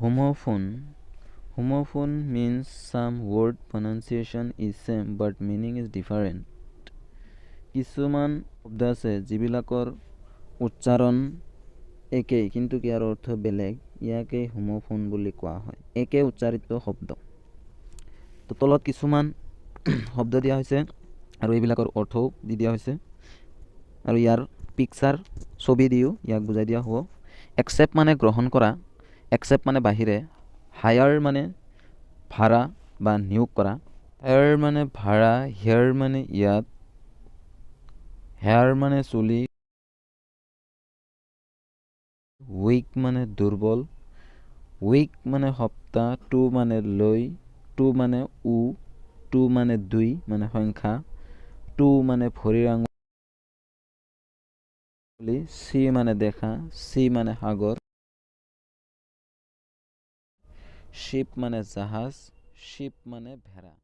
Homophone. Homophone means some word pronunciation is same but meaning is different. কিছুমান শব্দ আছে যিবিলাকৰ উচ্চাৰণ একেই কিন্তু ইয়াৰ অৰ্থ বেলেগ, ইয়াকে হোমোফোন বুলি কোৱা হয়। একে উচ্চাৰিত শব্দ। তো তলত কিছুমান শব্দ দিয়া হৈছে আৰু এইবিলাকৰ অৰ্থও দি দিয়া হৈছে আৰু ইয়াৰ পিকচাৰ ছবি দিও ইয়াক বুজাই দিয়া হ'ব। একচেপ্ট মানে গ্ৰহণ কৰা, একচেপ্ট মানে বাহিৰে, হায়াৰ মানে ভাড়া বা নিয়োগ কৰা, হায়াৰ মানে ভাড়া, হিয়াৰ মানে ইয়াত, হেয়াৰ মানে চুলি, উইক মানে দুৰ্বল, উইক মানে সপ্তাহ, টু মানে লৈ, টু মানে উ, টু মানে দুই মানে সংখ্যা, টু মানে ভৰিৰ আঙুলি, চি মানে দেখা, চি মানে সাগৰ, শিপ মানে জাহাজ, শিপ মানে ভেড়া।